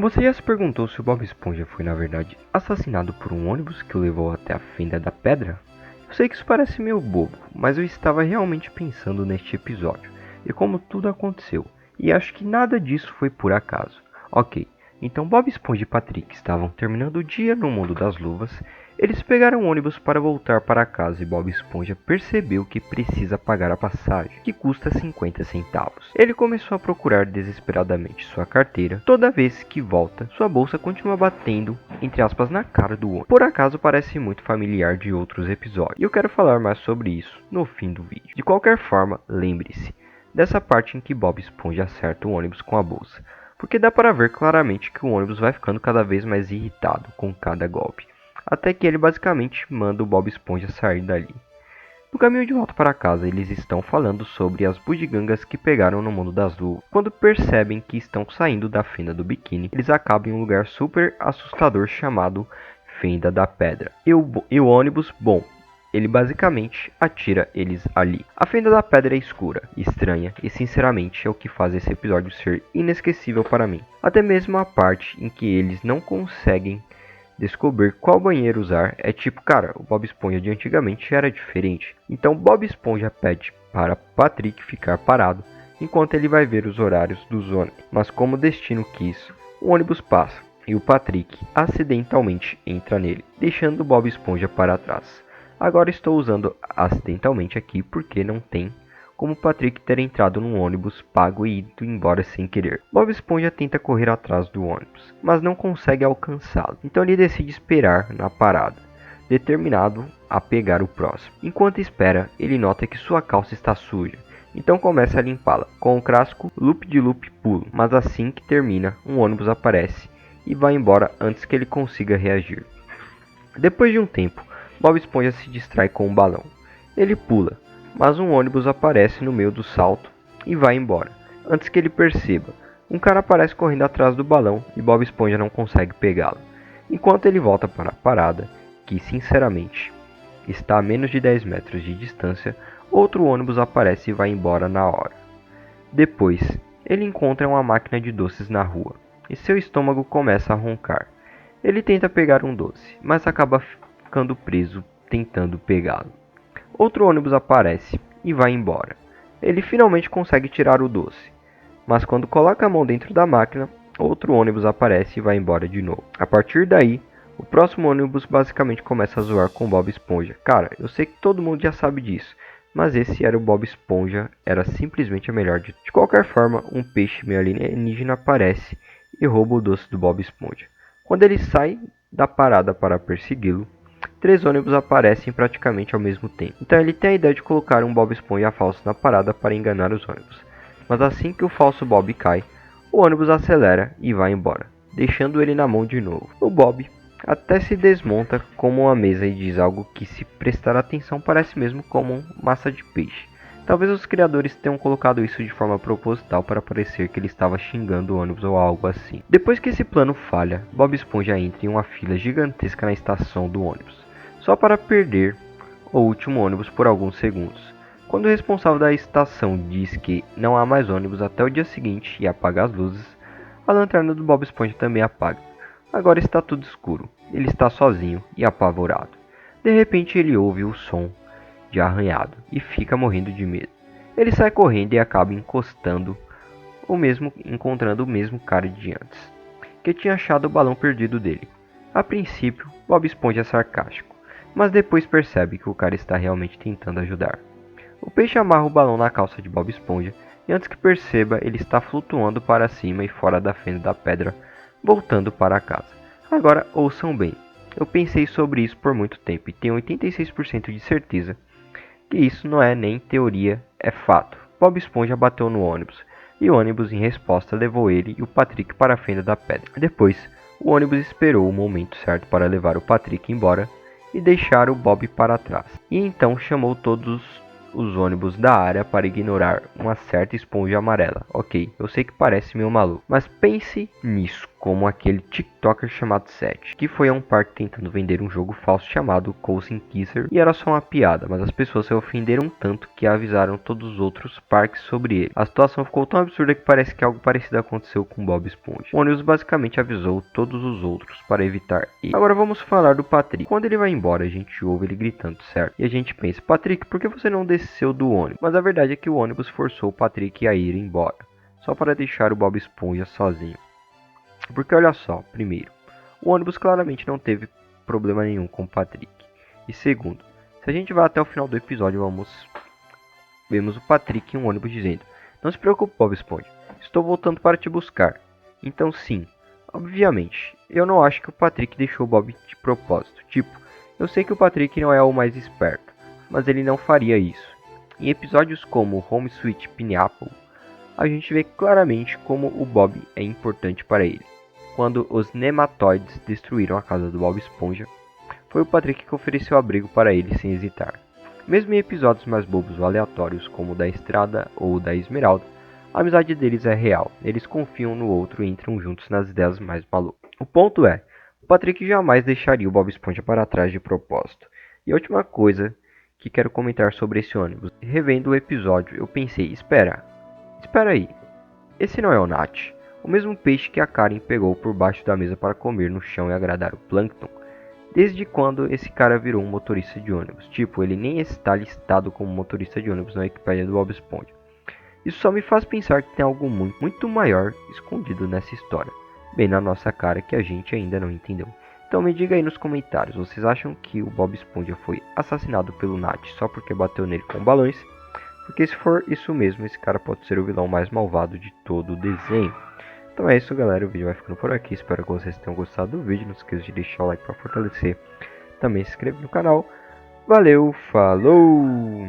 Você já se perguntou se o Bob Esponja foi na verdade assassinado por um ônibus que o levou até a fenda da pedra? Eu sei que isso parece meio bobo, mas eu estava realmente pensando neste episódio e como tudo aconteceu, e acho que nada disso foi por acaso. Ok, então Bob Esponja e Patrick estavam terminando o dia no mundo das luvas. Eles pegaram o ônibus para voltar para casa e Bob Esponja percebeu que precisa pagar a passagem, que custa 50 centavos. Ele começou a procurar desesperadamente sua carteira. Toda vez que volta, sua bolsa continua batendo, entre aspas, na cara do ônibus. Por acaso parece muito familiar de outros episódios, e eu quero falar mais sobre isso no fim do vídeo. De qualquer forma, lembre-se dessa parte em que Bob Esponja acerta o ônibus com a bolsa, porque dá para ver claramente que o ônibus vai ficando cada vez mais irritado com cada golpe, até que ele basicamente manda o Bob Esponja sair dali. No caminho de volta para casa, eles estão falando sobre as bugigangas que pegaram no mundo das luvas. Quando percebem que estão saindo da fenda do biquíni, eles acabam em um lugar super assustador chamado Fenda da Pedra. E o ônibus, bom, ele basicamente atira eles ali. A Fenda da Pedra é escura, estranha e sinceramente é o que faz esse episódio ser inesquecível para mim. Até mesmo a parte em que eles não conseguem descobrir qual banheiro usar é tipo, cara, o Bob Esponja de antigamente era diferente. Então Bob Esponja pede para Patrick ficar parado enquanto ele vai ver os horários dos ônibus. Mas como o destino quis, o ônibus passa e o Patrick acidentalmente entra nele, deixando o Bob Esponja para trás. Agora estou usando acidentalmente aqui porque não tem como Patrick ter entrado num ônibus pago e ido embora sem querer. Bob Esponja tenta correr atrás do ônibus, mas não consegue alcançá-lo. Então ele decide esperar na parada, determinado a pegar o próximo. Enquanto espera, ele nota que sua calça está suja. Então começa a limpá-la. Com o clássico loop de loop pulo, mas assim que termina, um ônibus aparece e vai embora antes que ele consiga reagir. Depois de um tempo, Bob Esponja se distrai com um balão. Ele pula, mas um ônibus aparece no meio do salto e vai embora. Antes que ele perceba, um cara aparece correndo atrás do balão e Bob Esponja não consegue pegá-lo. Enquanto ele volta para a parada, que sinceramente está a menos de 10 metros de distância, outro ônibus aparece e vai embora na hora. Depois, ele encontra uma máquina de doces na rua e seu estômago começa a roncar. Ele tenta pegar um doce, mas acaba ficando preso tentando pegá-lo. Outro ônibus aparece e vai embora. Ele finalmente consegue tirar o doce, mas quando coloca a mão dentro da máquina, outro ônibus aparece e vai embora de novo. A partir daí, o próximo ônibus basicamente começa a zoar com Bob Esponja. Cara, eu sei que todo mundo já sabe disso, mas esse era o Bob Esponja, era simplesmente a melhor de qualquer forma, um peixe meio alienígena aparece e rouba o doce do Bob Esponja. Quando ele sai da parada para persegui-lo, 3 ônibus aparecem praticamente ao mesmo tempo. Então ele tem a ideia de colocar um Bob Esponja falso na parada para enganar os ônibus. Mas assim que o falso Bob cai, o ônibus acelera e vai embora, deixando ele na mão de novo. O Bob até se desmonta como uma mesa e diz algo que, se prestar atenção, parece mesmo como massa de peixe. Talvez os criadores tenham colocado isso de forma proposital para parecer que ele estava xingando o ônibus ou algo assim. Depois que esse plano falha, Bob Esponja entra em uma fila gigantesca na estação do ônibus, só para perder o último ônibus por alguns segundos. Quando o responsável da estação diz que não há mais ônibus até o dia seguinte e apaga as luzes, a lanterna do Bob Esponja também apaga. Agora está tudo escuro. Ele está sozinho e apavorado. De repente ele ouve o som de arranhado e fica morrendo de medo. Ele sai correndo e acaba encontrando o mesmo cara de antes, que tinha achado o balão perdido dele. A princípio, Bob Esponja é sarcástico, mas depois percebe que o cara está realmente tentando ajudar. O peixe amarra o balão na calça de Bob Esponja e antes que perceba, ele está flutuando para cima e fora da fenda da pedra, voltando para casa. Agora ouçam bem, eu pensei sobre isso por muito tempo e tenho 86% de certeza que isso não é nem teoria, é fato. Bob Esponja bateu no ônibus e o ônibus em resposta levou ele e o Patrick para a fenda da pedra. Depois, o ônibus esperou o momento certo para levar o Patrick embora e deixar o Bob para trás. E então chamou todos os ônibus da área para ignorar uma certa esponja amarela. Ok, eu sei que parece meio maluco, mas pense nisso. como aquele TikToker chamado Seth, que foi a um parque tentando vender um jogo falso chamado Coulson Kisser, e era só uma piada, mas as pessoas se ofenderam tanto que avisaram todos os outros parques sobre ele. A situação ficou tão absurda que parece que algo parecido aconteceu com Bob Esponja. O ônibus basicamente avisou todos os outros para evitar ele. Agora vamos falar do Patrick. Quando ele vai embora, a gente ouve ele gritando, certo? E a gente pensa, Patrick, por que você não desceu do ônibus? Mas a verdade é que o ônibus forçou o Patrick a ir embora, só para deixar o Bob Esponja sozinho. Porque olha só, primeiro, o ônibus claramente não teve problema nenhum com o Patrick. E segundo, se a gente vai até o final do episódio, vemos o Patrick em um ônibus dizendo: "Não se preocupe, Bob Esponja, estou voltando para te buscar." Então sim, obviamente, eu não acho que o Patrick deixou o Bob de propósito. Tipo, eu sei que o Patrick não é o mais esperto, mas ele não faria isso. Em episódios como Home Sweet Pineapple, a gente vê claramente como o Bob é importante para ele. Quando os nematóides destruíram a casa do Bob Esponja, foi o Patrick que ofereceu abrigo para ele sem hesitar. Mesmo em episódios mais bobos ou aleatórios, como o da Estrada ou o da Esmeralda, a amizade deles é real. Eles confiam no outro e entram juntos nas ideias mais malucas. O ponto é, o Patrick jamais deixaria o Bob Esponja para trás de propósito. E a última coisa que quero comentar sobre esse ônibus. Revendo o episódio, eu pensei, espera aí, esse não é o Nat? O mesmo peixe que a Karen pegou por baixo da mesa para comer no chão e agradar o Plankton? Desde quando esse cara virou um motorista de ônibus? Tipo, ele nem está listado como motorista de ônibus na Wikipédia do Bob Esponja. Isso só me faz pensar que tem algo muito maior escondido nessa história, bem na nossa cara que a gente ainda não entendeu. Então me diga aí nos comentários, vocês acham que o Bob Esponja foi assassinado pelo Nat só porque bateu nele com balões? Porque se for isso mesmo, esse cara pode ser o vilão mais malvado de todo o desenho. Então é isso, galera, o vídeo vai ficando por aqui, espero que vocês tenham gostado do vídeo, não esqueça de deixar o like para fortalecer, também se inscreva no canal. Valeu, falou!